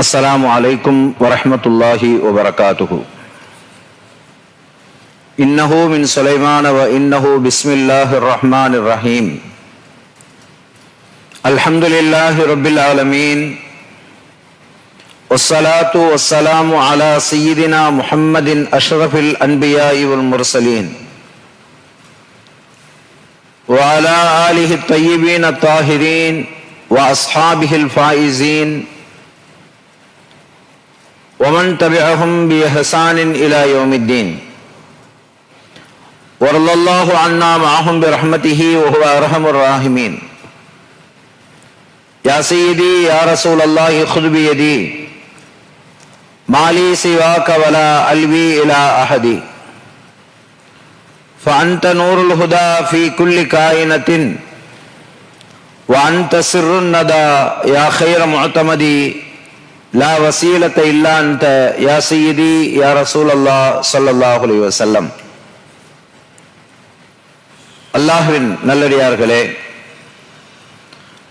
السلام عليكم ورحمة الله وبركاته. إنه من سليمان وإنه بسم الله الرحمن الرحيم. الحمد لله رب العالمين والصلاة والسلام على سيدنا محمد أشرف الأنبياء والمرسلين وعلى آله الطيبين الطاهرين وأصحابه الفائزين ومن تبعهم بإحسان إلى يوم الدين. ورضي الله عنا معهم برحمته وهو أرحم الراحمين. يا سيدي يا رسول الله خذ بيدي ما لي سواك ولا ألوي إلى أحد فأنت نور الهدى في كل كائنة وأنت سر الندى يا خير معتمدي لا وسيلة إلا أنت يا سيدي يا رسول الله صلى الله عليه وسلم. அல்லாஹ்வின் நல்லடியார்களே,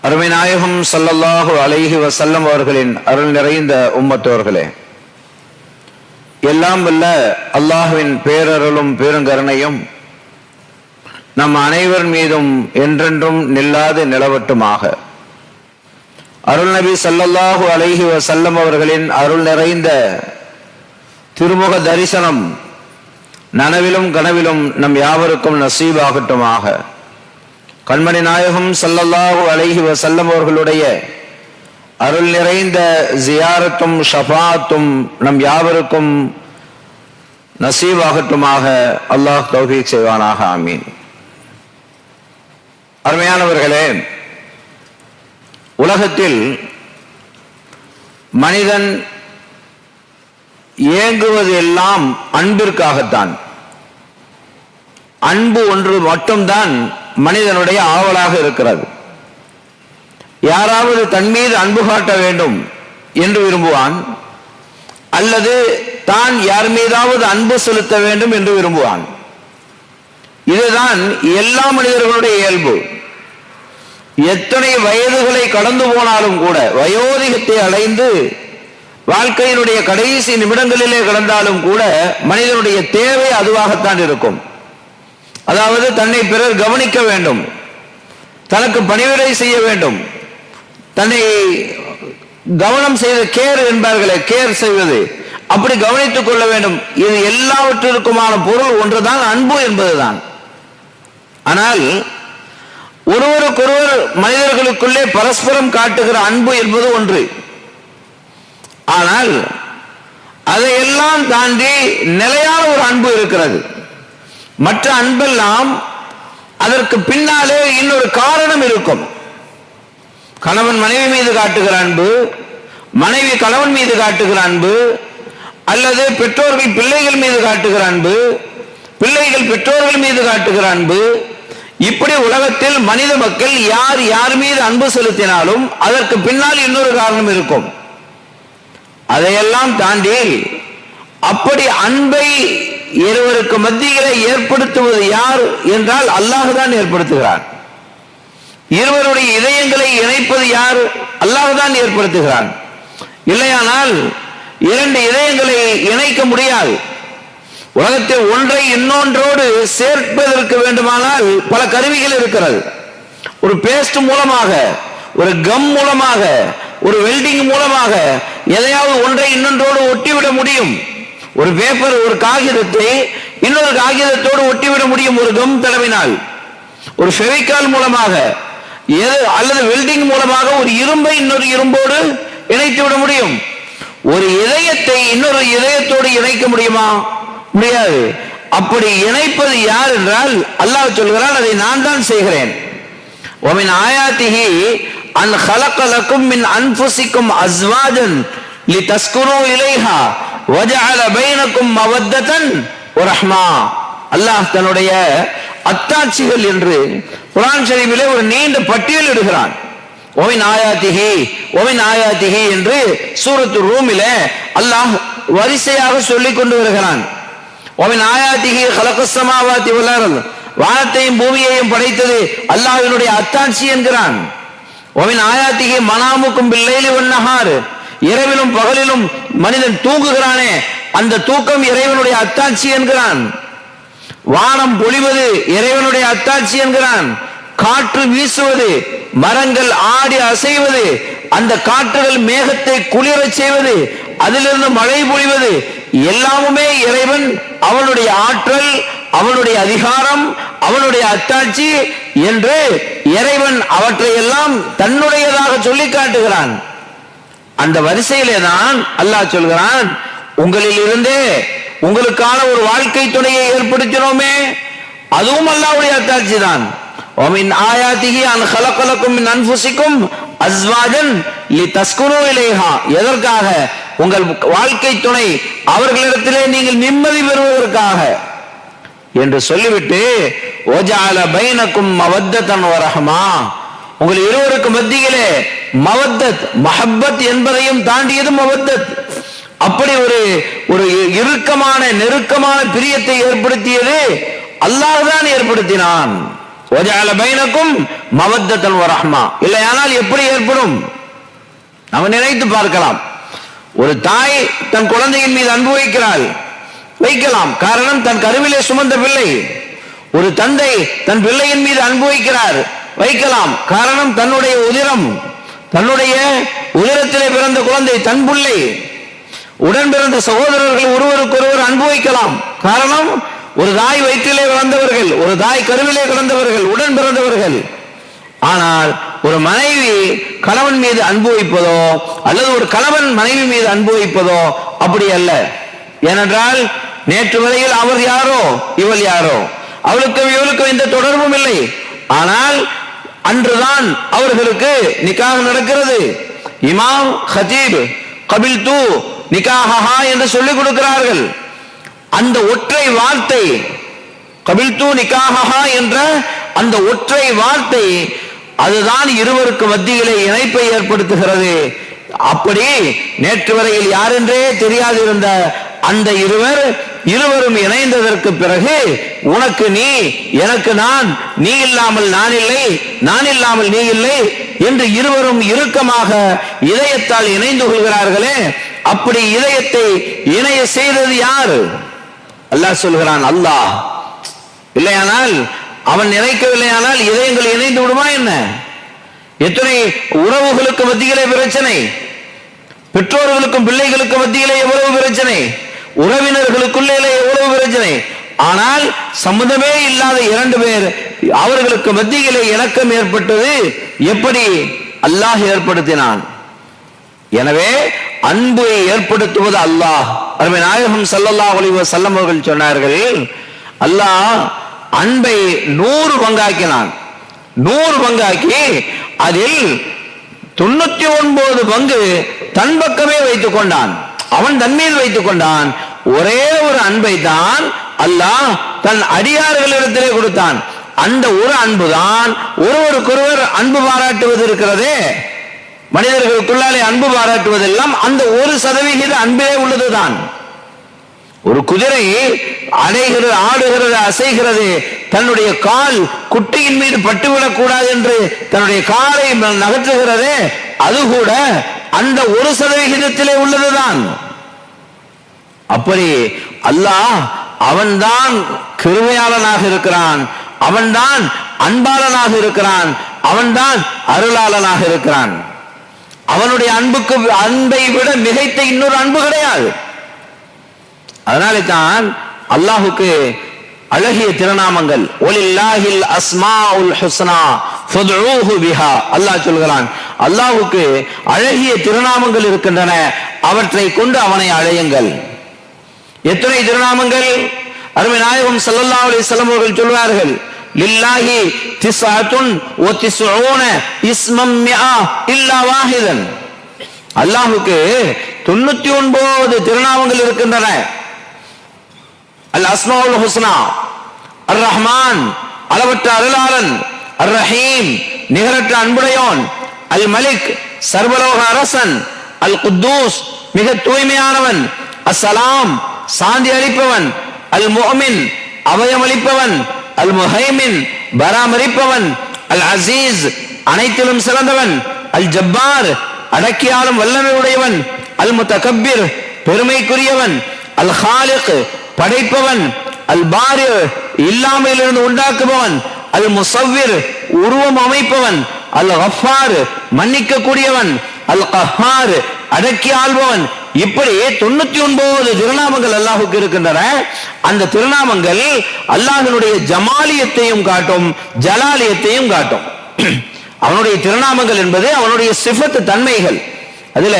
அருமை நாயகம் ஸல்லல்லாஹு அலைஹி வஸல்லம் அவர்களின் அருள் நிறைந்த உம்மத்தோர்களே, எல்லாம் வல்ல அல்லாஹ்வின் பேரருளும் பெருங்கருணையும் நம் அனைவர் மீதும் என்றென்றும் நில்லாது நிலவட்டுமாக. அருள் நபி ஸல்லல்லாஹு அலைஹி வஸல்லம் அவர்களின் அருள் நிறைந்த திருமுக தரிசனம் நனவிலும் கனவிலும் நம் யாவருக்கும் நசீபாகட்டுமாக. கண்மணி நாயகம் ஸல்லல்லாஹு அலைஹி வஸல்லம் அவர்களுடைய அருள் நிறைந்த ஜியாரத்தும் ஷஃபாஅத்தும் நம் யாவருக்கும் நசீபாகட்டுமாக. அல்லாஹ் தௌஃபீக் செய்வானாக. ஆமீன். அருமையானவர்களே, உலகத்தில் மனிதன் ஏங்குவது எல்லாம் அன்பிற்காகத்தான். அன்பு ஒன்று மட்டும்தான் மனிதனுடைய ஆவலாக இருக்கிறது. யாராவது தன் மீது அன்பு காட்ட வேண்டும் என்று விரும்புவான், அல்லது தான் யார் மீதாவது அன்பு செலுத்த வேண்டும் என்று விரும்புவான். இதுதான் எல்லா மனிதர்களுடைய இயல்பு. எத்தனை வயதுகளை கடந்து போனாலும் கூட, வயோதிகத்தை அடைந்து வாழ்க்கையினுடைய கடைசி நிமிடங்களிலே கடந்தாலும் கூட மனிதனுடைய தேவை அதுவாகத்தான் இருக்கும். அதாவது தன்னை பிறர் கவனிக்க வேண்டும், தனக்கு பணிவிடை செய்ய வேண்டும், தன்னை கவனம் செய்த கேர் என்பார்களே, கேர் செய்வது, அப்படி கவனித்துக் கொள்ள வேண்டும். இது எல்லாவற்றிற்குமான பொருள் ஒன்றுதான், அன்பு என்பதுதான். ஆனால் ஒருவருக்கொருவர் மனிதர்களுக்குள்ளே பரஸ்பரம் காட்டுகிற அன்பு என்பது ஒன்று. ஆனால் அதையெல்லாம் தாண்டி நிலையான ஒரு அன்பு இருக்கிறது. மற்ற அன்பெல்லாம் அதற்கு பின்னாலே இன்னொரு காரணம் இருக்கும். கணவன் மனைவி மீது காட்டுகிற அன்பு, மனைவி கணவன் மீது காட்டுகிற அன்பு, அல்லது பெற்றோர்கள் பிள்ளைகள் மீது காட்டுகிற அன்பு, பிள்ளைகள் பெற்றோர்கள் மீது காட்டுகிற அன்பு, இப்படி உலகத்தில் மனித மக்கள் யார் யார் மீது அன்பு செலுத்தினாலும் அதற்கு பின்னால் இன்னொரு காரணம் இருக்கும். அதையெல்லாம் தாண்டி அப்படி அன்பை இருவருக்கு மத்தியிலே ஏற்படுத்துவது யார் என்றால் அல்லாஹ் தான் ஏற்படுத்துகிறார். இருவருடைய இதயங்களை இணைப்பது யார்? அல்லாஹ் தான் ஏற்படுத்துகிறான். இல்லையானால் இரண்டு இதயங்களை இணைக்க முடியாது. உலகத்தில் ஒன்றை இன்னொன்றோடு சேர்ப்பதற்கு வேண்டுமானால் பல கருவிகள் இருக்கிறது. ஒரு பேஸ்ட் மூலமாக, ஒரு கம் மூலமாக, ஒரு வெல்டிங் மூலமாக எதையாவது ஒன்றை இன்னொன்றோடு ஒட்டிவிட முடியும். ஒரு பேப்பர், ஒரு காகிதத்தை இன்னொரு காகிதத்தோடு ஒட்டிவிட முடியும் ஒரு கம் தடவினால். ஒரு ஃபெவிகால் மூலமாக அல்லது வெல்டிங் மூலமாக ஒரு இரும்பை இன்னொரு இரும்போடு இணைத்து விட முடியும். ஒரு இதயத்தை இன்னொரு இதயத்தோடு இணைக்க முடியுமா? முடியாது. அப்படி இணைப்பது யார் என்றால் அல்லாஹ் சொல்கிறான், அதை நான் தான் செய்கிறேன். ومن آياته أن خلق لكم من أنفسكم أزواجا لتسكنوا إليها وجعل بينكم مودة ورحمة. அல்லாஹ் தன்னுடைய அத்தாட்சிகள் என்று குர்ஆன் ஷரீஃபிலே ஒரு நீண்ட பட்டியல் இடுகிறான். ومن آياته என்று சூரத்து ரூமிலே அல்லாஹ் வரிசையாக சொல்லிக் கொண்டு வருகிறான். ومن آياته خلق السماوات والأرض, வானத்தையும் பூமியையும் படைத்தது அல்லாஹ்வினுடைய அத்தாட்சி என்கிறான். ومن آياته منامكم بالليل والنهار, இரவிலும் பகலிலும் மனிதன் தூங்குகிறானே, அந்த தூக்கம் இறைவனுடைய அத்தாட்சி என்கிறான். வானம் பொழிவது இறைவனுடைய அத்தாட்சி என்கிறான். காற்று வீசுவது, மரங்கள் ஆடி அசைவது, அந்த காற்றுகள் மேகத்தை குளிரச் செய்வது, அதிலிருந்து மழை பொழிவது எல்லாமுமே இறைவன் அவனுடைய ஆற்றல், அவனுடைய அதிகாரம், அவனுடைய அத்தாட்சி என்று இறைவன் அவற்றையெல்லாம் தன்னுடையதாக சொல்லி காட்டுகிறான். அந்த வரிசையிலே தான் அல்லாஹ் சொல்கிறான், உங்களில் இருந்தே உங்களுக்கான ஒரு வாழ்க்கை துணையை ஏற்படுத்தினோமே, அதுவும் அல்லாஹ்வுடைய அத்தாட்சி தான். وَمِنْ آيَاتِهِ أَنْ خَلَقَ لَكُم مِّنْ أَنفُسِكُمْ أَزْوَاجًا لِتَسْكُنُوا إِلَيْهَا. எதற்காக? உங்கள் வாழ்க்கை துணை அவர்களிடத்திலே நீங்கள் நிம்மதி பெறுவதற்காக என்று சொல்லிவிட்டு وَجَعَلَ بَيْنَكُمْ مَوَدَّةً وَرَحْمَةً, உங்கள் இருவருக்கு மத்தியிலே மவத்தத், மஹப்பத் என்பதையும் தாண்டியது மவத்தத். அப்படி ஒரு இறுக்கமான நெருக்கமான பிரியத்தை ஏற்படுத்தியது அல்லாஹ் தான் ஏற்படுத்தினான். وَجَعَلَ بَيْنَكُمْ مَوَدَّةً وَرَحْمَةً. இல்லையானால் எப்படி ஏற்படும்? நாம் நினைத்து பார்க்கலாம். ஒரு தாய் தன் குழந்தையின் மீது அன்பு வைக்கலாம், காரணம் தன் கருவிலே சுமந்த பிள்ளை. ஒரு தந்தை தன் பிள்ளையின் மீது அன்பு வைக்கலாம், காரணம் தன்னுடைய உதிரத்திலே பிறந்த குழந்தை, தன் பிள்ளை. உடன் பிறந்த சகோதரர்கள் ஒருவருக்கொருவர் அன்பு வைக்கலாம், காரணம் ஒரு தாய் வயிற்றிலே வளர்ந்தவர்கள், ஒரு தாய் கருவிலே கிடந்தவர்கள், உடன் பிறந்தவர்கள். ஆனால் ஒரு மனைவி கணவன் மீது அன்பு வைப்பதோ அல்லது ஒரு கணவன் மனைவி மீது அன்பு வைப்பதோ அப்படி அல்ல. ஏனென்றால் நேற்று வரையில் அவர் யாரோ இவள் யாரோ, அவளுக்கும் இவளுக்கும் எந்த தொடர்பும் இல்லை. ஆனால் அன்றுதான் அவர்களுக்கு நிக்காஹ் நடக்கிறது. இமாம் ஹதீப் கபில்து நிக்காஹா என்று சொல்லிக் கொடுக்கிறார்கள். அந்த ஒற்றை வார்த்தை கபில்து நிக்காஹா என்ற அந்த ஒற்றை வார்த்தை அதுதான் இருவருக்கு மத்தியிலே இணைப்பை ஏற்படுத்துகிறது. அப்படி நேற்று வரையில் யாரென்றே தெரியாது இருந்த அந்த இருவரும் இணைந்ததற்கு பிறகு உனக்கு நீ, எனக்கு நான், நீ இல்லாமல் நான் இல்லை, நான் இல்லாமல் நீ இல்லை என்று இருவரும் இறுக்கமாக இதயத்தால் இணைந்து கொள்கிறார்களே, அப்படி இதயத்தை இணைய செய்தது யார்? அல்லாஹ் சொல்கிறான், அல்லாஹ். இல்லையானால் அவன் நினைக்கவில்லையானால் இதயங்கள் இணைந்து விடுமா என்ன? எத்தனை உறவுகளுக்கு மத்தியிலே பிரச்சனை, பெற்றோர்களுக்கும் பிள்ளைகளுக்கு மத்தியிலே எவ்வளவு பிரச்சனை, உறவினர்களுக்குள்ளே எவ்வளவு பிரச்சனை. ஆனால் சம்பந்தமே இல்லாத இரண்டு பேர், அவர்களுக்கு மத்தியிலே இணக்கம் ஏற்பட்டது எப்படி? அல்லாஹ் ஏற்படுத்தினான். எனவே அன்பை ஏற்படுத்துவது அல்லாஹ். அருமை நாயகம் ஸல்லல்லாஹு அலைஹி வஸல்லம் அவர்கள் சொன்னார்கள், அல்லாஹ் அன்பை 100 பங்காக்கினான். 100 பங்காக்கி அதில் 99 பங்கு தன் பக்கமே வைத்துக் கொண்டான், அவன் தன் மீது வைத்துக் கொண்டான். ஒரே ஒரு அன்பை தான் அல்லாஹ் தன் அடியார்களிடத்திலே கொடுத்தான். அந்த ஒரு அன்புதான் ஒருவருக்கொருவர் அன்பு பாராட்டுவது இருக்கிறதே, மனிதர்களுக்குள்ளாலே அன்பு பாராட்டுவதெல்லாம் அந்த 1% அன்பே உள்ளதுதான். ஒரு குதிரை அடைகிறது, ஆடுகிறது, அசைகிறது, தன்னுடைய கால் குட்டியின் மீது பட்டுவிடக் கூடாது என்று தன்னுடைய காலை நகற்றுகிறதே, அது கூட அந்த 1% உள்ளதுதான். அப்படி அல்லாஹ் அவன்தான் கிருபையாளனாக இருக்கிறான், அவன்தான் அன்பாளனாக இருக்கிறான், அவன்தான் அருளாளனாக இருக்கிறான். அவனுடைய அன்பை விட மிகைத்த இன்னொரு அன்பு கிடையாது. அதனாலே தான் அல்லாஹுக்கு அழகிய திருநாமங்கள், ஒலில்லாஹில் அஸ்மாஉல் ஹுஸ்னா ஃபதுஊஹு பிஹா. அல்லாஹ் சொல்கிறான், அல்லாஹுக்கு அழகிய திருநாமங்கள் இருக்கின்றன, அவற்றை கொண்டு அவனை அழையுங்கள். எத்தனை திருநாமங்கள்? அருமை நாயகம் ஸல்லல்லாஹு அலைஹி வஸல்லம் அவர்கள் சொல்வார்கள், லில்லாஹி திஸ்அத்துன் வ திஸ்ஊன இஸ்மம் மிஆ இல்லா வாஹிதன். அல்லாஹ்வுக்கு 99 திருநாமங்கள் இருக்கின்றன. அல் அஸ்மாஉல் ஹுஸ்னா, அர் ரஹ்மான் அளவற்ற அருளாளன், அர் ரஹீம் நிகரற்ற அன்புடையோன், அல் மலிக் சர்வலோக அரசன், அல் குத்தூஸ் மிக தூய்மையானவன், அஸ்ஸலாம் சாந்தி அளிப்பவன், அல் முஅமின் அபயமளிப்பவன், அல் முஹைமின் பராமரிப்பவன், அல் அசீஸ் அனைத்திலும் சிறந்தவன், அல் ஜப்பார் அடக்கியாலும் வல்லமை உடையவன், அல் முத்தகப்பிர் பெருமைக்குரியவன், அல் ஹாலிக் படைப்பவன், அல் பாரி இல்லாமையிலிருந்து உண்டாக்குபவன், அல் முசவ்விர் உருவம் அமைப்பவன், அல் கஃபார் மன்னிக்க கூடியவன், அல் கஹார் அடக்கி ஆள்பவன். இப்படி 99 திருநாமங்கள் அல்லாஹுக்கு இருக்கின்றன. அந்த திருநாமங்கள் அல்லாஹ்வினுடைய ஜமாலியத்தையும் காட்டும், ஜலாலியத்தையும் காட்டும். அவனுடைய திருநாமங்கள் என்பது அவனுடைய சிஃபத் தன்மைகள். அதுல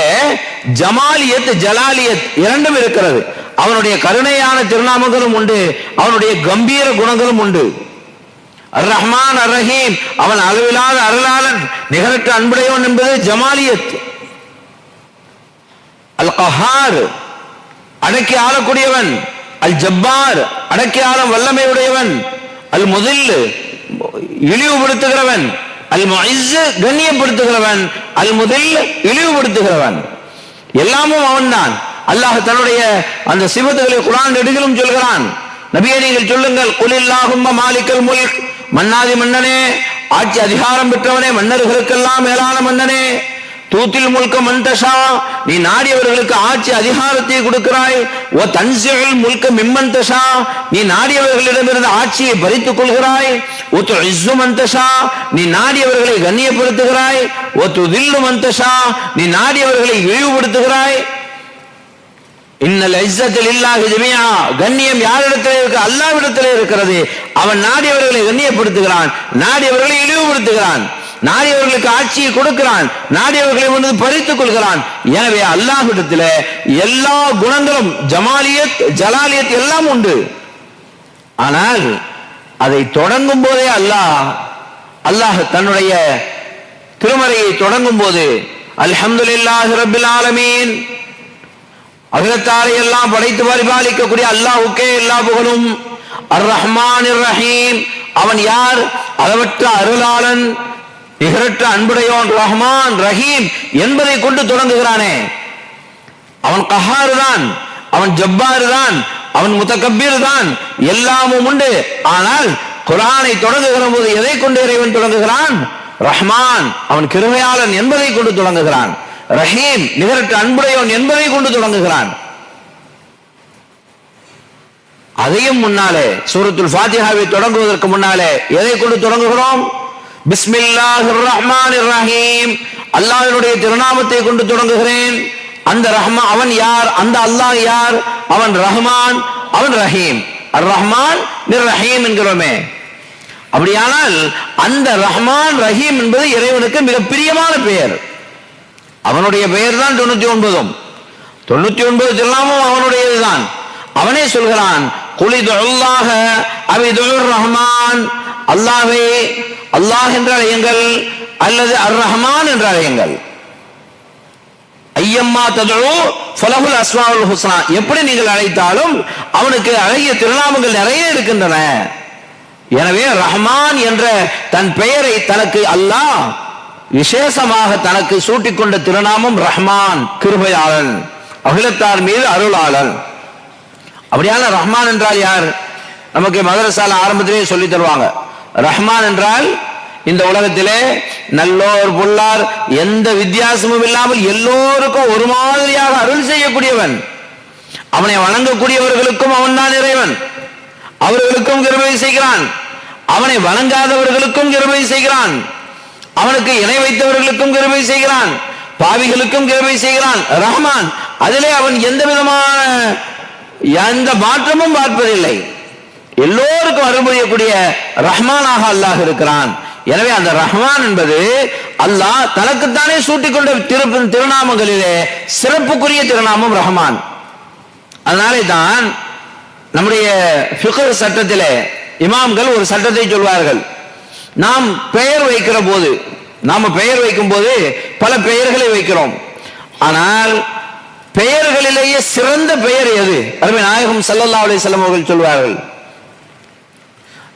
ஜமாலியத் ஜலாலியத் இரண்டும் இருக்கிறது. அவனுடைய கருணையான திருநாமங்களும் உண்டு, அவனுடைய கம்பீர குணங்களும் உண்டு. அர் ரஹ்மான் அர் ரஹீம் அவன் அளவிலாத அருளாளன், நிகரற்ற அன்புடையவன் என்பது ஜமாலியத். அல் கஹார் அடக்கி ஆளக்கூடியவன், அல் ஜப்பார் அடக்கி ஆளும் வல்லமை உடையவன், அல் முதில் இழிவுபடுத்துகிறவன், அல் முஇஸ் கண்ணியப்படுத்துகிறவன், அல் முதில் இழிவுபடுத்துகிறவன். எல்லாமும் அவன்தான். அல்லாஹ் தன்னுடைய அந்த சிவத்துகளை குர்ஆன் நெடுகிலும் சொல்கிறான். நபியே நீங்கள் சொல்லுங்கள், குலில்லாஹும்ம மாலிக்கல் முல்க், மன்னாதி மன்னனே, ஆட்சி அதிகாரம் பெற்றவனே, மன்னர்களுக்கெல்லாம் மேலான மன்னனே, தூத்தில் முல்க மன்தஷா நீ நாடியவர்களுக்கு ஆட்சி அதிகாரத்தை கொடுக்கிறாய், ஓ தன்சில் முல்க மிம்மன்தஷா நீ நாடியவர்களிடமிருந்து ஆட்சியை பறித்துக் கொள்கிறாய், ஓ துஇஸ்ஸு மன்தஷா நீ நாடியவர்களை கண்ணியப்படுத்துகிறாய், ஓ துதில்லு மன்தஷா நீ நாடியவர்களை இழிவுபடுத்துகிறாய். இன்னல் இஸ்ஸத்து லில்லாஹி ஜமீஆ கண்ணியம் யாரிடத்திலே இருக்கு? அல்லாஹ்விடத்திலே இருக்கிறது. அவன் நாடியவர்களை கண்ணியப்படுத்துகிறான், நாடியவர்களை இழிவுபடுத்துகிறான், நாடியவர்களுக்கு ஆட்சியை கொடுக்கிறான், நாடியவர்களை வந்து பறித்துக் கொள்கிறான். எனவே அல்லாஹ்விடத்திலே எல்லா குணங்களும் ஜமாலியத் ஜலாலியத் எல்லாம் உண்டு. ஆனால் அதை தொடங்கும் போதே அல்லாஹ் தன்னுடைய திருமறையை தொடங்கும் போது அல்ஹம்துலில்லாஹி ரப்பில் ஆலமீன், அகிலத்தாரை எல்லாம் படைத்து பரிபாலிக்கக்கூடிய அல்லாஹ்வுக்கே எல்லா புகழும், அர் ரஹ்மானிர் ரஹீம் அவன் யார்? அளவற்ற அருளாளன், நிகரற்ற அன்புடையோன், ரஹ்மான் ரஹீம் என்பதை கொண்டு தொடங்குகிறானே. அவன் கஹார் தான், அவன் ஜப்பார் தான், அவன் முத்தகப்பீர் தான், எல்லாமும் உண்டு. ஆனால் குர்ஆனை தொடங்குகிற போது எதை கொண்டு இறைவன் தொடங்குகிறான்? ரஹ்மான் அவன் கிருபையாளன் என்பதை கொண்டு தொடங்குகிறான், ரஹீம் நிகரற்ற அன்புடையோன் என்பதை கொண்டு தொடங்குகிறான். அதையும் முன்னாலே சூரத்துல் ஃபாத்திஹாவை தொடங்குவதற்கு முன்னாலே எதை கொண்டு தொடங்குகிறோம்? பிஸ்மில்லாஹிர் ரஹ்மானிர் ரஹீம் அல்லாஹ்வினுடைய திருநாமத்தை கொண்டு தொடங்குகிறேன். அந்த ரஹ்மான் அவன் யார்? அந்த அல்லாஹ் யார்? அவன் ரஹ்மான், அவன் ரஹீம். அர் ரஹ்மான் நிர் ரஹீம் என்கிறோமே. அப்படியானால் அந்த ரஹ்மான் ரஹீம் என்பது இறைவனுக்கு மிக பிரியமான பெயர். அவனுடைய பெயர் தான் 99 எல்லாமும் அவனுடையதுதான். அவனே சொல்கிறான், குலிதுல்லாஹ அவிதுர் ரஹ்மான் அல்லாஹ்வே அல்லாஹ் என்று அழையுங்கள் அல்லது அர் ரஹ்மான் என்று அழையுங்கள். ஐயம்மா ததுஉ ஃபலஹுல் அஸ்மாஉல் ஹுஸ்னா எப்படி நீங்கள் அழைத்தாலும் அவனுக்கு அழகிய திருநாமங்கள் நிறைய இருக்கின்றன. எனவே ரஹ்மான் என்ற தன் பெயரை தனக்கு அல்லாஹ் விசேஷமாக தனக்கு சூட்டிக்கொண்ட திருநாமம் ரஹ்மான், கிருபையாளன், அகிலத்தார் மீது அருளாளன். அப்படியான ரஹ்மான் என்றால் யார்? நமக்கு மதரசால ஆரம்பத்திலே சொல்லி தருவாங்க. ரஹ்மான் என்றால் இந்த உலகத்திலே நல்லோர் பொல்லார் எந்த வித்தியாசமும் இல்லாமல் எல்லோருக்கும் ஒரு மாதிரியாக அருள் செய்யக்கூடியவன். அவனை வணங்கக்கூடியவர்களுக்கும் அவன் தான் இறைவன், அவர்களுக்கும் கிருபை செய்கிறான். அவனை வணங்காதவர்களுக்கும் கிருபை செய்கிறான். அவனுக்கு இணை வைத்தவர்களுக்கும் கிருபை செய்கிறான், பாவிகளுக்கும் கிருபை செய்கிறான். ரஹ்மான் அதிலே அவன் எந்த விதமான எந்த மாற்றமும் பார்ப்பதில்லை. எல்லோருக்கும் அருள் புரியக்கூடிய ரஹ்மானாக அல்லாஹ் இருக்கிறான். எனவே அந்த ரஹ்மான் என்பது அல்லாஹ் தனக்குத்தானே சூட்டிக்கொண்ட திருநாமங்களிலே சிறப்புக்குரிய திருநாமம் ரஹ்மான். அதனாலே தான் நம்முடைய ஃபிக்ஹ் சட்டத்திலே இமாம்கள் ஒரு சட்டத்தை சொல்வார்கள். நாம் பெயர் வைக்கிற போது, நாம பெயர் வைக்கும் போது பல பெயர்களை வைக்கிறோம். ஆனால் பெயர்களிலேயே சிறந்த பெயர் எது? அருமை நாயகம் ஸல்லல்லாஹு அலைஹி வஸல்லம் அவர்கள் சொல்வார்கள்,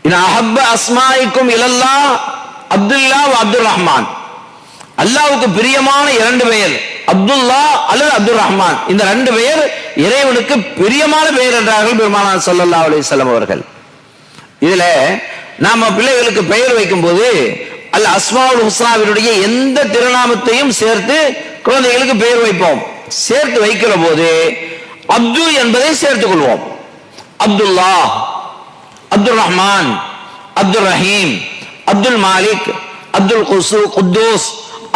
இன் அஹப்ப அஸ்மாஇக்கும் இலல்லாஹ் அப்துல்லாஹ் வ அப்துர் ரஹ்மான். அல்லாஹ்வுக்கு பிரியமான இரண்டு பெயர் அப்துல்லா அல்லது அப்துர் ரஹ்மான். இந்த ரெண்டு பெயர் இறைவனுக்கு பிரியமான பெயர் என்றார்கள் பெருமானார் ஸல்லல்லாஹு அலைஹி வஸல்லம் அவர்கள். இதுல நாம பிள்ளைகளுக்கு பெயர் வைக்கும் போது அல் அஸ்மாஉல் ஹுஸ்னாவினுடைய எந்த திருநாமத்தையும் சேர்த்து குழந்தைகளுக்கு பெயர் வைப்போம். சேர்த்து வைக்கிற போது அப்து என்பதை சேர்த்துக் கொள்வோம். அப்துல்லா, அப்துல் ரஹ்மான், அப்துல் ரஹீம், அப்துல் மாலிக், அப்துல் குத்தூஸ்,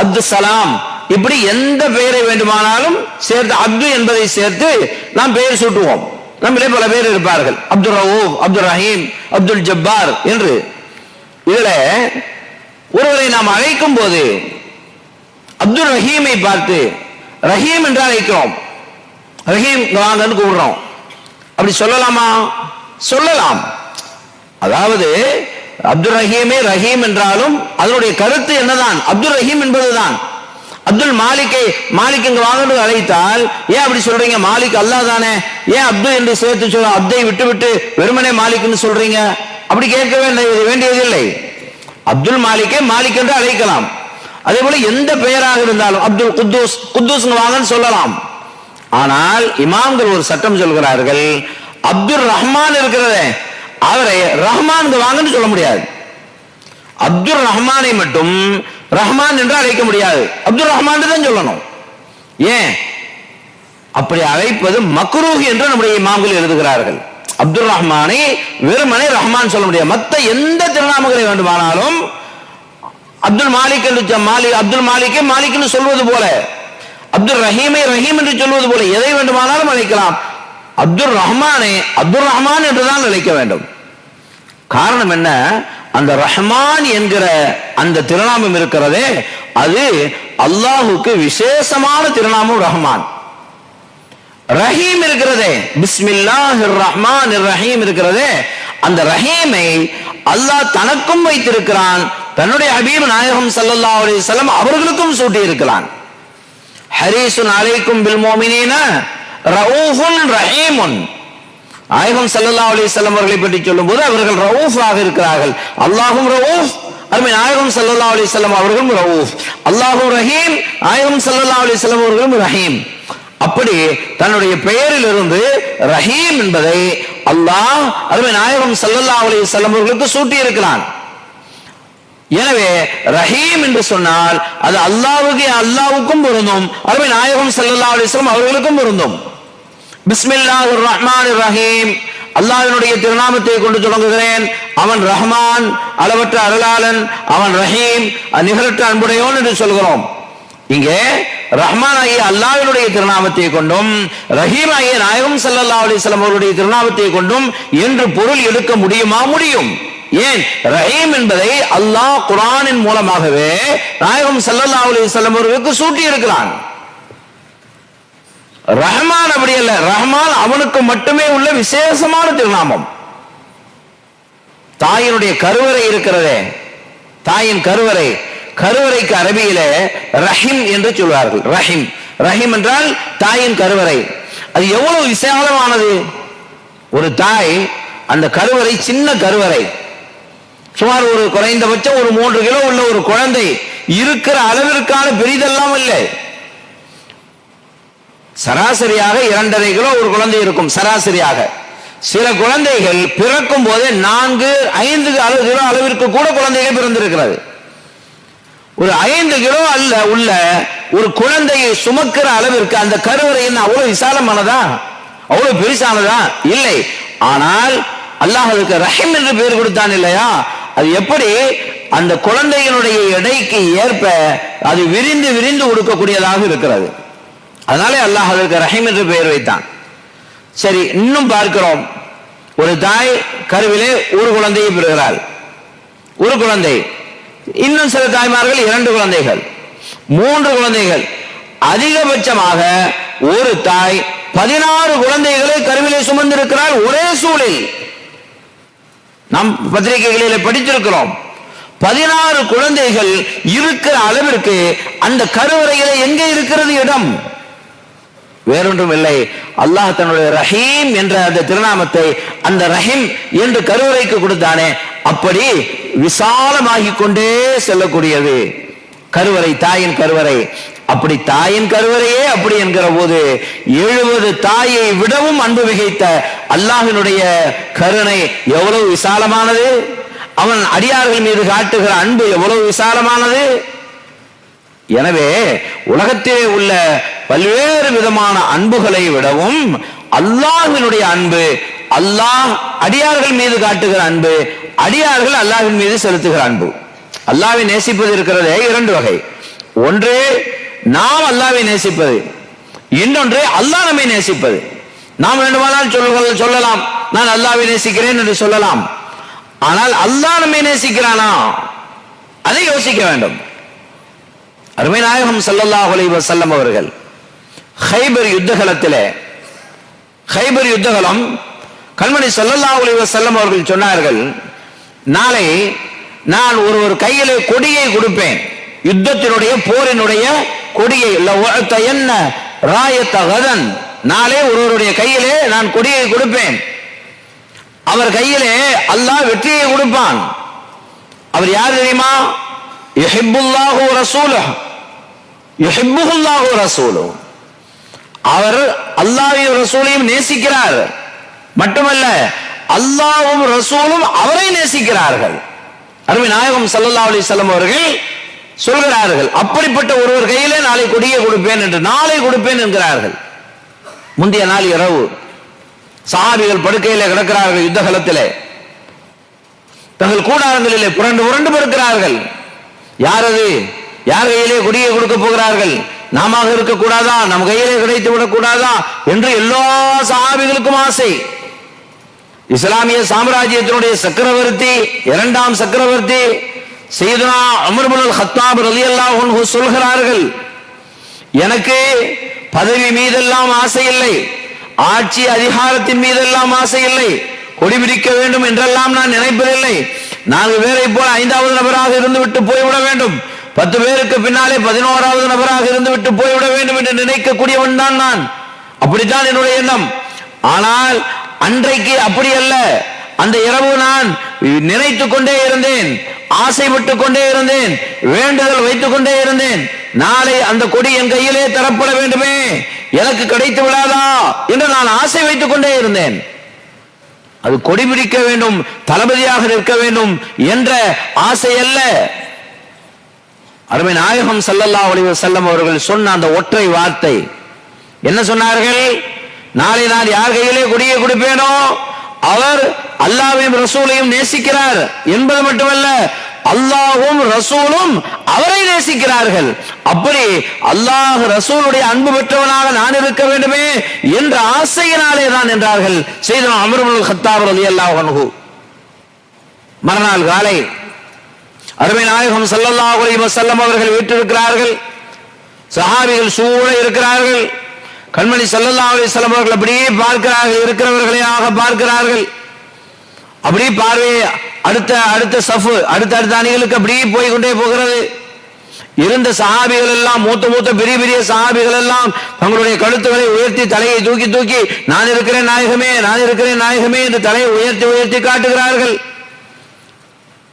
அப்துல் சலாம், இப்படி எந்த பெயரை வேண்டுமானாலும் சேர்த்து அப்து என்பதை சேர்த்து நாம் பெயர் சூட்டுவோம். நம்மளே பல பேர் இருப்பார்கள், அப்துல் ரவூப், அப்துல் ரஹீம், அப்துல் ஜப்பார் என்று. இதுல ஒருவரை நாம் அழைக்கும் போது அப்துல் ரஹீமை பார்த்து ரஹீம் என்று அழைக்கிறோம். ரஹீம் வாங்கன்னு கூப்பிடுறோம். அப்படி சொல்லலாமா? சொல்லலாம். அதாவது அப்துல் ரஹீமே ரஹீம் என்றாலும் அதனுடைய கருத்து என்னதான்? அப்துல் ரஹீம் என்பதுதான். அப்துல் மாலிக்கை மாலிக் இங்க வாங்கன்னு அழைத்தால் ஏன் அப்படி சொல்றீங்க? மாலிக் அல்லாஹ் தானே, ஏன் அப்து என்று சேர்த்து சொல்ல? அப்தை விட்டு விட்டு வெறுமனே மாலிக்னு சொல்றீங்க? அப்படி கேட்க வேண்டியதில்லை. அப்துல் மாலிக்கை மாலிக் என்று அழைக்கலாம். அதே போல எந்த பெயராக இருந்தாலும் அப்துல் குத்தூஸ், குத்தூஸ் வாங்கன்னு சொல்லலாம். ஆனால் இமாம்கள் ஒரு சட்டம் சொல்கிறார்கள், அப்துல் ரஹ்மான் இருக்கிறதே அவரை ரஹ்மான் வாங்கன்னு சொல்ல முடியாது. அப்துல் ரஹ்மானை மட்டும் ரஹ்மான் என்று அழைக்க முடியாது, அப்துல் ரஹ்மான் தான் சொல்லணும். ஏன் அப்படி அழைப்பது மக்ரூஹ் என்று நம்முடைய இமாம்கள் எழுதுகிறார்கள். அப்துல் ரஹ்மானை வெறுமனே ரஹ்மான் சொல்ல முடியாது. மற்ற எந்த திருநாமங்களை வேண்டுமானாலும் அப்துல் மாலிக் என்று அப்துல் மாலிக்கை மாலிக் என்று சொல்வது போல, அப்துல் ரஹீமை ரஹீம் என்று சொல்வது போல எதை வேண்டுமானாலும் அழைக்கலாம். அப்துல் ரஹ்மானை அப்துல் ரஹ்மான் என்றுதான் அழைக்க வேண்டும். காரணம் என்ன? அந்த ரஹ்மான் என்கிற அந்த திருநாமம் இருக்கிறதே அது அல்லாஹுக்கு விசேஷமான திருநாமம். ரஹ்மான். ரஹீம் இருக்கிறதே, பிஸ்மில்லாஹிர் ரஹ்மானிர் ரஹீம் இருக்கிறதே, அந்த ரஹீமை அல்லாஹ் தனக்கும் வைத்திருக்கிறான், தன்னுடைய ஹபீப் நாயகம் ஸல்லல்லாஹு அலைஹி வஸல்லம் அவர்களுக்கும் சூட்டி இருக்கிறான். ஹரீசுன் அலைக்கும் பில் முஃமினீன ரഊஃபுன் ரஹீமுன். நாயகம் ஸல்லல்லாஹு அலைஹி வஸல்லம் அவர்களை பற்றி சொல்லும்போது அவர்கள் ரഊஃபாக இருக்கிறார்கள். அல்லாஹும் ரഊஃப், அருமை நாயகம் ஸல்லல்லாஹு அலைஹி வஸல்லம் அவர்களும் ரഊஃப். அல்லாஹும் ரஹீம், நாயகம் ஸல்லல்லாஹு அலைஹி வஸல்லம் அவர்களும் ரஹீம். அப்படி தன்னுடைய பெயரில் இருந்து ரஹீம் என்பதை அல்லாஹ் அருமை நாயகம் ஸல்லல்லாஹு அலைஹி வஸல்லம் அவர்களுக்கு சூட்டி இருக்கிறான். எனவே ரஹீம் என்று சொன்னால் அது அல்லாஹ்வுக்கும் பொருந்தும், அருமை நாயகம் ஸல்லல்லாஹு அலைஹி வஸல்லம் அவர்களுக்கும் பொருந்தும். பிஸ்மில்லாஹிர் ரஹ்மானிர் ரஹீம், அல்லாஹ்வினுடைய திருநாமத்தை கொண்டு தொடங்குகிறேன். அவன் ரஹ்மான், அளவற்ற அருளாளன், அவன் ரஹீம், நிகரற்ற அன்புடையோன் என்று சொல்கிறோம். இங்கே ரஹ்மான் ஆகிய அல்லாஹ்வினுடைய திருநாமத்தை கொண்டும் ரஹீம் ஆகிய நாயகம் ஸல்லல்லாஹு அலைஹி வஸல்லம் அவருடைய திருநாமத்தை கொண்டும் என்று பொருள் எடுக்க முடியுமா? முடியும். ஏன்? ரஹீம் என்பதை அல்லாஹ் குர்ஆனின் மூலமாகவே நாயகம் ஸல்லல்லாஹு அலைஹி வஸல்லம் அவர்களுக்கு சூட்டி இருக்கிறான். ரஹ்மான் அப்படி அல்ல. ரஹ்மான் அவனுக்கு மட்டுமே உள்ள விசேஷமான திருநாமம். தாயினுடைய கருவறை இருக்கிறதே, தாயின் கருவறை, கருவறைக்கு அரபியிலே ரஹீம் என்று சொல்வார்கள். ரஹீம், ரஹீம் என்றால் தாயின் கருவறை. அது எவ்வளவு விசாலமானது! ஒரு தாய், அந்த கருவறை சின்ன கருவறை, சுமார் ஒரு குறைந்தபட்சம் ஒரு 3 கிலோ உள்ள ஒரு குழந்தை இருக்கிற அளவிற்கான பெரிதெல்லாம் இல்லை. சராசரியாக 2.5 கிலோ ஒரு குழந்தை இருக்கும் சராசரியாக. சில குழந்தைகள் பிறக்கும் போதே 4-5 கிலோ அளவிற்கு கூட குழந்தைகள் பிறந்திருக்கிறது. ஒரு 5 கிலோ அல்ல உள்ள ஒரு குழந்தையை சுமக்கிற அளவிற்கு அந்த கருவறை என்ன அவ்வளவு விசாலமானதா? அவ்வளவு பெருசானதா? இல்லை. ஆனால் அல்லாஹ் அதுக்கு ரஹீம் என்று பெயர் கொடுத்தான் இல்லையா? அது எப்படி அந்த குழந்தையினுடைய எடைக்கு ஏற்ப அது விரிந்து விரிந்து கொடுக்கக்கூடியதாக இருக்கிறது. அதனாலே அல்லாஹ் அதற்கு ரஹீம் என்று பெயர் வைத்தான். சரி, இன்னும் பார்க்கிறோம். ஒரு தாய் கருவிலே ஒரு குழந்தையை பெறுகிறாள், ஒரு குழந்தை. இன்னும் சில தாய்மார்கள் 2 குழந்தைகள், 3 குழந்தைகள். அதிகபட்சமாக ஒரு தாய் 16 குழந்தைகளை கருவிலே சுமந்திருக்கிறாள் ஒரே சூழலில். நாம் பத்திரிகைகளில் படித்திருக்கிறோம். 16 குழந்தைகள் இருக்கிற அளவிற்கு அந்த கருவறையில எங்கே இருக்கிறது இடம்? வேறொன்றும் இல்லை, அல்லாஹ் தன்னுடைய ரஹீம் என்ற அந்த திருநாமத்தை அந்த ரஹீம் என்று கருவறைக்கு கொடுத்தானே, அப்படி விசாலமாகி கொண்டே செல்லக்கூடியது கருவறை, தாயின் கருவறை. அப்படி தாயின் கருவறையே அப்படி என்கிற போது 70 தாயை விடவும் அன்பு மிகைத்த அல்லாஹ்வினுடைய கருணை எவ்வளவு விசாலமானது! அவன் அடியார்கள் மீது காட்டுகிற அன்பு எவ்வளவு விசாலமானது! எனவே உலகத்திலே உள்ள பல்வேறு விதமான அன்புகளை விடவும் அல்லாஹ்வினுடைய அன்பு, அல்லாஹ் அடியார்கள் மீது காட்டுகிற அன்பு, அடியார்கள் அல்லாஹ்வின் மீது செலுத்துகிற அன்பு. அல்லாஹ்வை நேசிப்பது இருக்கிறதே இரண்டு வகை. ஒன்று நாம் அல்லாஹ்வை நேசிப்பது, இன்னொன்று அல்லாஹ் நம்மை நேசிப்பது. நாம் வேண்டுமானால் சொல்லலாம் நான் அல்லாஹ்வை நேசிக்கிறேன் என்று சொல்லலாம். ஆனால் அல்லாஹ் நம்மை நேசிக்கிறானா அதை யோசிக்க வேண்டும். அருமை நாயகம் ஸல்லல்லாஹு அலைஹி வஸல்லம் அவர்கள் கைபர் யுத்தகலத்திலே, கைபர் யுத்தகலம், கண்மணி ஸல்லல்லாஹு அலைஹி வஸல்லம் அவர்கள் சொன்னார்கள், நாளை நான் ஒரு கையிலே கொடியை கொடுப்பேன், யுத்தத்தினுடைய போரினுடைய கொடியை, லவஅத்தயன்ன ராயத கதன், நாளே ஒருவருடைய கையிலே நான் கொடியை கொடுப்பேன், அவர் கையிலே அல்லாஹ் வெற்றியை கொடுப்பான். அவர் யார் தெரியுமா? யுஹிப்புல்லாஹு ரசூலுஹு யுஹிப்புல்லாஹு ரசூலுஹு, அவர் அல்லாஹ்வையும் ரசூலையும் நேசிக்கிறார். மட்டுமல்ல அல்லாஹ்வும் ரசூலும் அவரை நேசிக்கிறார்கள். அருமை நாயகம் ஸல்லல்லாஹு அலைஹி வஸல்லம் அவர்கள் சொல்கிறார்கள், அப்படிப்பட்ட ஒருவர் கையிலே நாளை கொடியை கொடுப்பேன் என்று, நாளை கொடுப்பேன் என்கிறார்கள். முந்தைய நாள் இரவு சஹாபிகள் படுக்கையிலே கிடக்கிறார்கள், யுத்தகலத்திலே தங்கள் கூடாரங்களிலே புரண்டு புரண்டு படுக்கிறார்கள். யார் அது? யார் கையிலே கொடியை கொடுக்க போகிறார்கள்? நாம இருக்கக்கூடாதா? நம் கையிலே கிடைத்து விடக்கூடாதா என்று எல்லா சஹாபிகளுக்கும் ஆசை. இஸ்லாமிய சாம்ராஜ்யத்தினுடைய சக்கரவர்த்தி, இரண்டாம் சக்கரவர்த்தி சையதுனா உமர் இப்னுல் கத்தாப் ரலியல்லாஹு அன்ஹு சொல்கிறார்கள், எனக்கு பதவி மீதெல்லாம் ஆசை இல்லை, ஆட்சி அதிகாரத்தின் மீதெல்லாம் ஆசை இல்லை, கொடி பிடிக்க வேண்டும் என்றெல்லாம் நான் நினைப்பதில்லை. நான்கு பேரை போல 5வது நபராக இருந்து விட்டு போய்விட வேண்டும், 10 பேருக்கு பின்னாலே 11வது நபராக இருந்து விட்டு போய்விட வேண்டும் என்று நினைக்கக்கூடியவன் தான் நான். அப்படித்தான் என்னுடைய எண்ணம். ஆனால் அன்றைக்கு அப்படி அல்ல. அந்த இரவு நான் நினைத்துக் கொண்டே இருந்தேன், ஆசைப்பட்டுக் கொண்டே இருந்தேன், வேண்டுதல் வைத்துக் கொண்டே இருந்தேன், நாளை அந்த கொடி என் கையிலே தரப்பட வேண்டுமே, எனக்கு கிடைத்து விடாதா என்று நான் ஆசை வைத்துக் கொண்டே இருந்தேன். அது கொடி பிடிக்க வேண்டும், தளபதியாக நிற்க வேண்டும் என்ற ஆசை அல்ல. அருமை நாயகம் ஸல்லல்லாஹு அலைஹி வஸல்லம் அவர்கள் சொன்ன அந்த ஒற்றை வார்த்தை என்ன சொன்னார்கள்? நாளை நான் யார் கையிலே கொடியை கொடுப்பேனோ அவர் அல்லாஹ்வையும் ரசூலையும் நேசிக்கிறார் என்பது மட்டுமல்ல, அல்லாஹ்வும் ரசூலும் அவரை நேசிக்கிறார்கள். அப்படி அல்லாஹ் ரசூலுடைய அன்பு பெற்றவனாக நான் இருக்க வேண்டுமே என்ற ஆசையினாலே தான் என்றார்கள் சையதுனா உமர் இப்னுல் கத்தாப் ரலியல்லாஹு அன்ஹு. மறுநாள் காலை அருமை நாயகம் ஸல்லல்லாஹு அலைஹி வஸல்லம் அவர்கள் வீற்றிருக்கிறார்கள், சஹாபிகள் சூழ இருக்கிறார்கள். கண்மணி ஸல்லல்லாஹு அலைஹி வஸல்லம் அவர்கள் அப்படியே பார்க்கிறார்கள், இருக்கிறவர்களையாக பார்க்கிறார்கள். அப்படியே பார்வை அடுத்த சஃப், அடுத்த அணிகளுக்கு அப்படியே போய் கொண்டே போகிறது. இருந்த சஹாபிகள் எல்லாம், மூத்த பெரிய பெரிய சஹாபிகள் எல்லாம் தங்களுடைய கழுத்துகளை உயர்த்தி, தலையை தூக்கி தூக்கி நான் இருக்கிறேன் நாயகமே, நான் இருக்கிறேன் நாயகமே என்று தலையை உயர்த்தி உயர்த்தி காட்டுகிறார்கள்.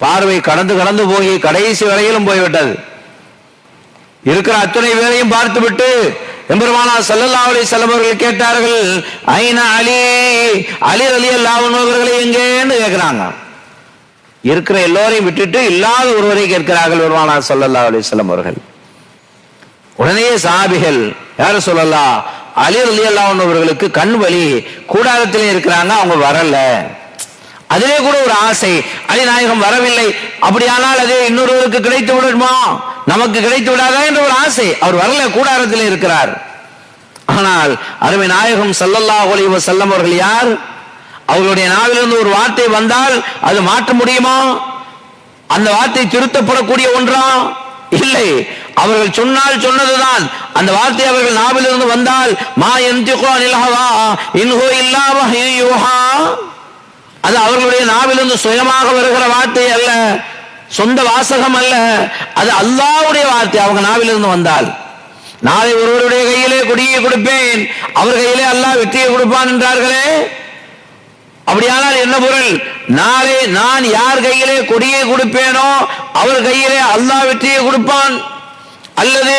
பார்வை கடந்து போய் கடைசி வரையிலும் போய்விட்டது. இருக்கிற அத்தனை வேளையும் பார்த்துவிட்டு எம்பெருமானார் ஸல்லல்லாஹு அலைஹி வஸல்லம் அவர்கள் கேட்டார்கள், ஐன அலி, அலி ரலியல்லாஹு அன்ஹு அவர்களை எங்கேன்னு கேட்கிறாங்க. இருக்கிற எல்லோரையும் விட்டுட்டு இல்லாத ஒருவரை கேட்கிறார்கள் பெருமானார் ஸல்லல்லாஹு அலைஹி வஸல்லம் அவர்கள். உடனே சஹாபிகள், யார சொல்லலாம், அலி ரலியல்லாஹு அன்ஹு அவர்களுக்கு கண் வலி, கூடாரத்திலே இருக்கிறாங்க, அவங்க வரல. அதிலே கூட ஒரு ஆசை, அலி நாயகம் வரவில்லை, அப்படியானால் அதே இன்னொருவருக்கு கிடைத்து விடுமா, நமக்கு கிடைத்து விடாதா என்ற ஒரு ஆசை. அவர் வரல, கூடாரத்திலே இருக்கிறார். ஆனால் அருமை நாயகம் ஸல்லல்லாஹு அலைஹி வஸல்லம் அவர்கள் யார்? அவர்களுடைய நாவிலிருந்து ஒரு வார்த்தை வந்தால் அது மாற்ற முடியுமா? அந்த வார்த்தை திருத்தப்படக்கூடிய ஒன்றா? இல்லை. அவர்கள் சொன்னால் சொன்னதுதான். அந்த வார்த்தை அவர்கள் நாவிலிருந்து வந்தால் மா யன்திகு அனில் ஹவா இன் ஹுவ இல்லா வஹ்யு யூஹா, அது அவர்களுடைய நாவிலிருந்து சுயமாக வருகிற வார்த்தை அல்ல, சொந்த வாசகம் அல்ல, அது அல்லாஹ்வுடைய வார்த்தை. அவங்க நாவிலிருந்து வந்தால், நாளை ஒருவருடைய கையிலே கொடியை கொடுப்பேன், அவர் கையிலே அல்லாஹ் வெற்றியை கொடுப்பான் என்றார்களே, அப்படியானால் என்ன பொருள்? நாளை நான் யார் கையிலே கொடியை கொடுப்பேனோ அவர் கையிலே அல்லாஹ் வெற்றியை கொடுப்பான், அல்லது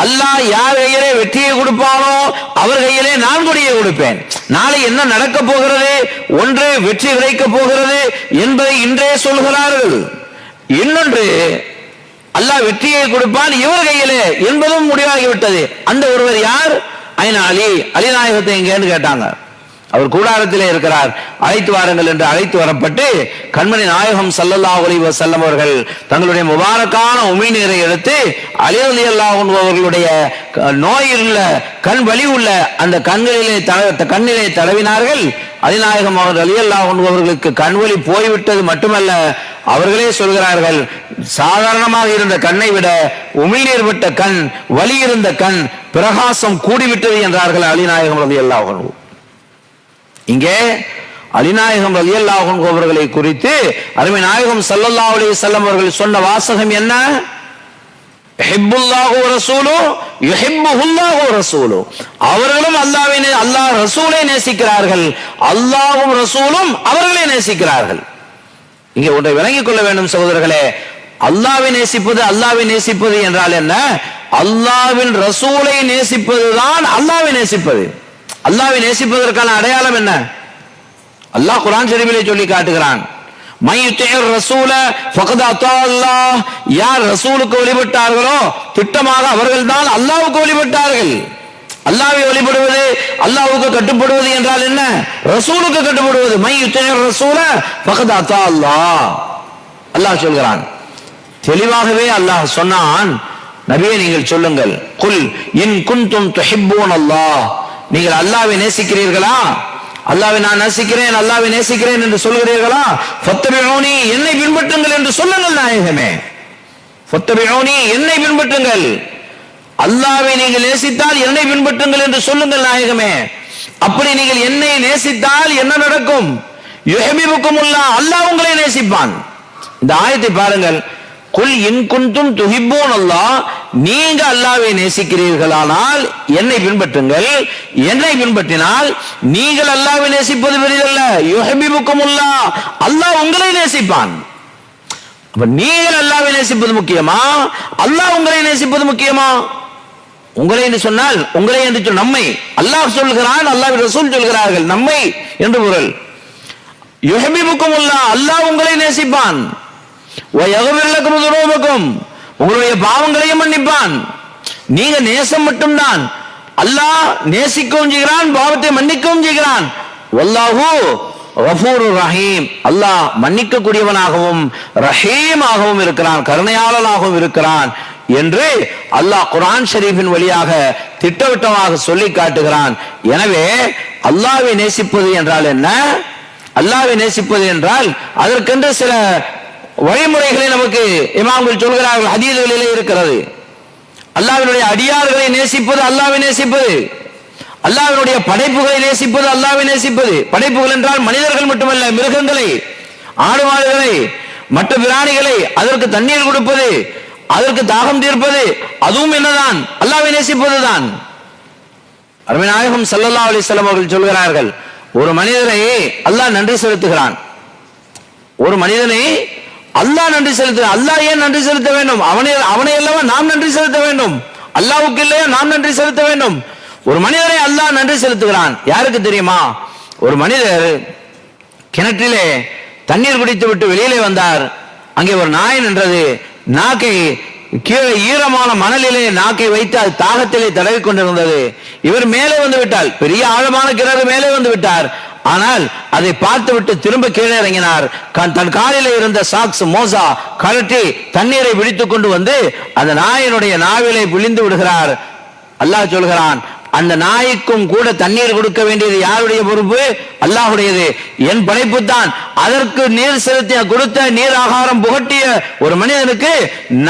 அல்லாஹ் யார் கையிலே வெற்றியை கொடுப்பானோ அவர் கையிலே நான் கொடியை கொடுப்பேன். நாளை என்ன நடக்க போகிறது, ஒன்று வெற்றி கிடைக்க போகிறது என்பதை இன்றே சொல்கிறார்கள். இன்னொன்று அல்லாஹ் வெற்றியை கொடுப்பான் இவர் கையிலே என்பதும் முடிவாகிவிட்டது. அந்த ஒருவர் யார்? ஐனா அலி, அலிநாயகத்தை எங்கேன்னு கேட்டாங்க. அவர் கூடாரத்திலே இருக்கிறார், அழைத்து வாருங்கள் என்று அழைத்து வரப்பட்டு கண்மணி நாயகம் ஸல்லல்லாஹு அலைஹி வஸல்லம் அவர்கள் தங்களுடைய முபாரக்கான உமிழ்நீரை எடுத்து அலி ரலியல்லாஹு அன்ஹு அவர்களுடைய நோயுள்ள கண் வலி உள்ள அந்த கண்ணிலே தடவினார்கள். அலிநாயகம் அவர் ரலியல்லாஹு அன்ஹு அவர்களுக்கு கண்வலி போய்விட்டது மட்டுமல்ல, அவர்களே சொல்கிறார்கள், சாதாரணமாக இருந்த கண்ணை விட உமிழ்நீர் விட்ட கண், வலி இருந்த கண், பிரகாசம் கூடிவிட்டது என்றார்கள் அலிநாயகம் ரலியல்லாஹு அன்ஹு. இங்கே அலிநாயகம் ரலியல்லாஹு அன்ஹு அவர்களை குறித்து அருமை நாயகம் ஸல்லல்லாஹு அலைஹி வஸல்லம் அவர்கள் சொன்ன வாசகம் என்ன? யுஹிப்புல்லாஹு வ ரசூலுஹு யுஹிப்புல்லாஹு வ ரசூலுஹு. அவர்களும் அல்லாஹ் ரசூலை நேசிக்கிறார்கள், அல்லாஹ்வும் ரசூலும் அவர்களை நேசிக்கிறார்கள். இங்கே ஒன்றை விளங்கிக் கொள்ள வேண்டும் சகோதரர்களே, அல்லாஹ்வை நேசிப்பது என்றால் என்ன? அல்லாஹ்வின் ரசூலை நேசிப்பதுதான் அல்லாஹ்வை நேசிப்பது. அல்லாஹ்வை நேசிப்பதற்கான அடையாளம் என்ன? அல்லாஹ் குர்ஆன் ஷரீஃபிலே சொல்லி காட்டுகிறான், மையுத்திர் ரசூல ஃபகத் அத்தா அல்லாஹ். யார் ரசூலுக்கு வழிபட்டார்களோ திட்டமாக அவர்கள்தான் அல்லாஹ்வுக்கு வழிபட்டார்கள். அல்லாஹ்வை வழிபடுவது, அல்லாஹ்வுக்கு கட்டுப்படுவது என்றால் என்ன? ரசூலுக்கு கட்டுப்படுவது. மையுத்திர் ரசூல ஃபகத் அத்தா அல்லாஹ். அல்லாஹ் சொல்கிறான், தெளிவாகவே அல்லாஹ் சொன்னான், நபியே நீங்கள் சொல்லுங்கள், குல் இன் குன்தும் துஹிப்பூன அல்லாஹ். நீங்கள் அல்லாஹ்வை நேசிக்கிறீர்களா? அல்லாஹ்வை நான் நேசிக்கிறேன், அல்லாஹ்வை நேசிக்கிறேன் என்று சொல்கிறீர்களா? ஃபத்தபிஊனி, என்னை பின்பற்றுங்கள் என்று சொல்லுங்கள் நாயகமே. ஃபத்தபிஊனி, என்னை பின்பற்றுங்கள். அல்லாஹ்வை நீங்கள் நேசித்தால் என்னை பின்பற்றுங்கள் என்று சொல்லுங்கள் நாயகமே. அப்படி நீங்கள் என்னை நேசித்தால் என்ன நடக்கும்? யுஹிப்புக்குமுல்லாஹ், அல்லாஹ் உங்களை நேசிப்பான். இந்த ஆயத்தை பாருங்கள். குல் இன் குன்தும் துஹிப்பூன அல்லாஹ், நீங்க அல்லாஹ்வை நேசிக்கிறீர்களானால் என்னை பின்பற்றுங்கள். என்னை பின்பற்றினால் நீங்கள் அல்லாஹ்வை நேசிப்பது பெரிதல்ல, யுஹிப்புக்குமுல்லாஹ், அல்லாஹ் உங்களை நேசிப்பான். அப்ப நீங்கள் அல்லாஹ்வை நேசிப்பது முக்கியமா, அல்லாஹ் உங்களை நேசிப்பது முக்கியமா? உங்களை என்று சொன்னால் உங்களை என்று சொல், நம்மை அல்லாஹ் சொல்கிறான், அல்லாஹ்வின் ரசூல் சொல்கிறார்கள், நம்மை என்று பொருள். யுஹிப்புக்குமுல்லாஹ், அல்லாஹ் உங்களை நேசிப்பான். உங்களுடைய பாவங்களையும் மன்னிப்பான். நீங்க நேசம் மட்டும்தான், அல்லாஹ் நேசிக்கவும் செய்கிறான், பாவத்தை மன்னிக்கவும் செய்கிறான். வல்லாஹு கஃபூருர் ரஹீம், அல்லாஹ் மன்னிக்க கூடியவனாகவும் ரஹீமாகவும் இருக்கிறான், கருணையாளனாகவும் இருக்கிறான் என்று அல்லாஹ் குர்ஆன் ஷரீஃபின் வழியாக திட்டவட்டமாக சொல்லி காட்டுகிறான். எனவே அல்லாஹ்வை நேசிப்பது என்றால் என்ன? அல்லாஹ்வை நேசிப்பது என்றால் அதற்கென்று சில வழிமுறைகளை நமக்கு இமாம்கள் சொல்கிறார்கள், ஹதீஸ்களிலே இருக்கிறது. அல்லாஹ்வினுடைய அடியார்களை நேசிப்பது அல்லாஹ்வை நேசிப்பது, அல்லாஹ்வினுடைய படைப்புகளை நேசிப்பது அல்லாஹ்வை நேசிப்பது. படைப்புகள் என்றால் மனிதர்கள் மட்டுமல்ல, மிருகங்களை, ஆடு மாடுகளை, மற்ற பிராணிகளை, அதற்கு தண்ணீர் கொடுப்பது, அதற்கு தாகம் தீர்ப்பது, அதுவும் என்னதான்? அல்லாஹ்வை நேசிப்பதுதான். அருமை நாயகம் ஸல்லல்லாஹு அலைஹி வஸல்லம் அவர்கள் சொல்கிறார்கள், ஒரு மனிதரை அல்லாஹ் நன்றி செலுத்துகிறான். ஒரு மனிதனை அல்லாஹ் நன்றி செலுத்த, அல்லாஹ் ஏன் நன்றி செலுத்த வேண்டும்? அவனை அல்லவா நாம் நன்றி செலுத்த வேண்டும், அல்லாஹ்வுக்கு இல்லையா நாம் நன்றி செலுத்த வேண்டும். ஒரு மனிதரை அல்லாஹ் நன்றி செலுத்துகிறான். யாருக்கு தெரியுமா? ஒரு மனிதர் கிணற்றிலே தண்ணீர் குடித்து விட்டு வெளியிலே வந்தார். அங்கே ஒரு நாய் நின்றது. நாக்கை கீழே ஈரமான மணலிலே நாக்கை வைத்து அது தாகத்திலே தடவி கொண்டிருந்தது. இவர் மேலே வந்து விட்டால், பெரிய ஆழமான கிணறு, மேலே வந்து விட்டார். ஆனால் அதை பார்த்து விட்டு திரும்ப கீழே இறங்கினார். தன் காலிலே இருந்த சாக்ஸ், மோசா கழட்டி தண்ணீரை பிடித்துக் கொண்டு வந்து அந்த நாயினுடைய நாவிலை பிழிந்து விடுகிறார். அல்லாஹ் சொல்கிறான், அந்த நாய்க்கும் கூட தண்ணீர் கொடுக்க வேண்டியது யாருடைய பொறுப்பு? அல்லாஹ்வுடையது. என் படைப்பு தான். அதற்கு நீர் செலுத்திய, கொடுத்த நீர் ஆகாரம் புகட்டிய ஒரு மனிதனுக்கு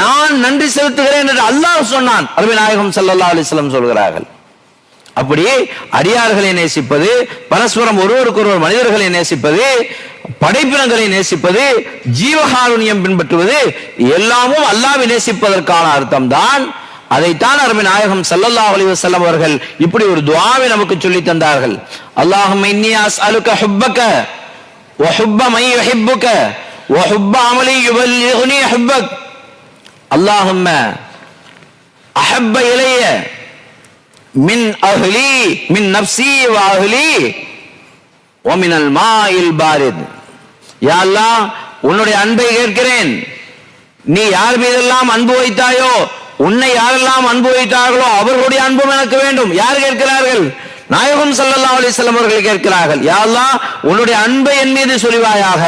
நான் நன்றி செலுத்துகிறேன் என்று அல்லாஹ் சொன்னான். அருமை நாயகம் ஸல்லல்லாஹு அலைஹி வஸல்லம் சொல்கிறார்கள். அப்படி அடியார்களை நேசிப்பது, பரஸ்பரம் ஒருவருக்கொருவர் மனிதர்களை நேசிப்பது, படைப்பினங்களை நேசிப்பது, ஜீவகாருண்யம் பின்பற்றுவது எல்லாமும் அல்லாஹ்வை நேசிப்பதற்கான அர்த்தம் தான். அதைத்தான் அருமை நாயகம் ஸல்லல்லாஹு அலைஹி வஸல்லம் அவர்கள் இப்படி ஒரு துஆவை நமக்கு சொல்லி தந்தார்கள். அல்லாஹும்ம இன்னி அஸ்அலுக ஹுப்பக வ ஹுப்ப மன் யுஹிப்புக வ ஹுப்ப அமலி யுபல்லிகுனி ஹுப்பக். அல்லாஹும்ம அஹப்ப இலைய மின் அஹ்லி மின் நஃப்ஸி வ அஹ்லி வ மினல் மாஇல் பாரித். யா அல்லாஹ், உன்னுடைய அன்பை கேட்கிறேன். நீ யார் மீதெல்லாம் அன்பு வைத்தாயோ, உன்னை யாரெல்லாம் அன்பு வைத்தார்களோ அவர்களுடைய அன்பும் எனக்கு வேண்டும். யார் கேட்கிறார்கள்? நாயகம் ஸல்லல்லாஹு அலைஹி வஸல்லம் அவர்கள் கேட்கிறார்கள், யா அல்லாஹ் உன்னுடைய அன்பை என் மீது சொலிவாயாக.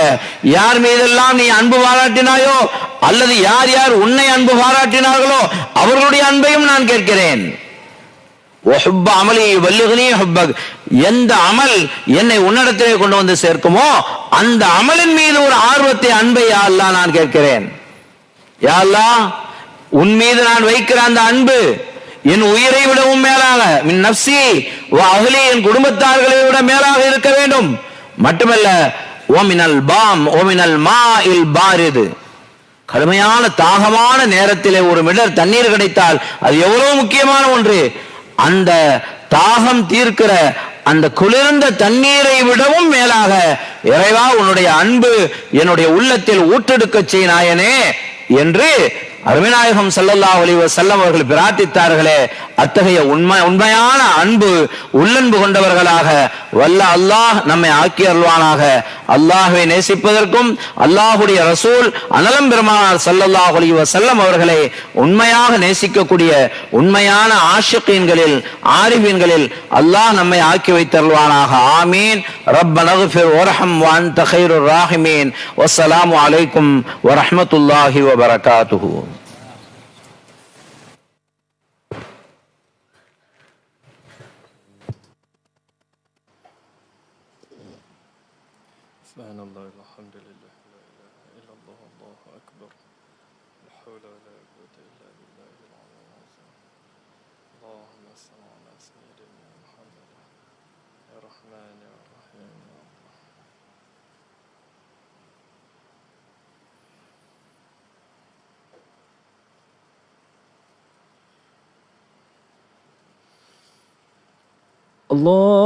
யார் மீதெல்லாம் நீ அன்பு பாராட்டினாயோ அல்லது யார் யார் உன்னை அன்பு பாராட்டினார்களோ அவர்களுடைய அன்பையும் நான் கேட்கிறேன். எந்த அமல் என்னை உன்னிடத்திலே கொண்டு வந்து சேர்க்குமோ அந்த அமலின் மீது ஒரு ஆர்வத்தை, அன்பை யா அல்லாஹ் நான் கேட்கிறேன். யா அல்லாஹ் உன் மீது நான் வைக்கிற அந்த அன்பு என் உயிரை விடவும் மேலாக, மின் நஃப்ஸி வ அஹ்லி என் குடும்பத்தார்களை விட மேலாக இருக்க வேண்டும். மட்டுமல்ல ஓமினல் பாம் ஓமினல் மாஇல் பாரிது, கடுமையான தாகமான நேரத்திலே ஒரு மிடர் தண்ணீர் கிடைத்தால் அது எவ்வளவு முக்கியமான ஒன்று. அந்த தாகம் தீர்க்கிற அந்த குளிர்ந்த தண்ணீரை விடவும் மேலாக இறைவா உன்னுடைய அன்பு என்னுடைய உள்ளத்தில் ஊற்றெடுக்க செய்நாயனே என்று அருமைநாயகம் ஸல்லல்லாஹு அலைஹி வஸல்லம் அவர்கள் பிரார்த்தித்தார்களே. அத்தகைய உண்மையான அன்பு உள்ளன்பு கொண்டவர்களாக வல்ல அல்லாஹ் நம்மை ஆக்கி அருள்வானாக. அல்லாஹ்வை நேசிப்பதற்கும் அல்லாஹ்வுடைய ரசூல் அனலம் பெருமானார் ஸல்லல்லாஹு அலைஹி வஸல்லம் அவர்களை உண்மையாக நேசிக்கக்கூடிய உண்மையான ஆஷிகீன்களில் ஆரிஃபீன்களில் அல்லாஹ் நம்மை ஆக்கி வைத்தருள்வானாக. ஆமீன். ரப்பனா இக்ஃபிர் வர்ஹம் வ அன்த கைருர் ராஹிமீன். வஸ்ஸலாமு அலைக்கும் வ ரஹ்மத்துல்லாஹி வ பரகாத்துஹு. Subhanallah, alhamdulillah, la ilaha illallah, Allahu akbar, la hawla wa la quwwata illa billahi al-aliyyil azim. Allahumma salli ala sayyidina Muhammad ya Rahman ya Rahim ya Allah. Allah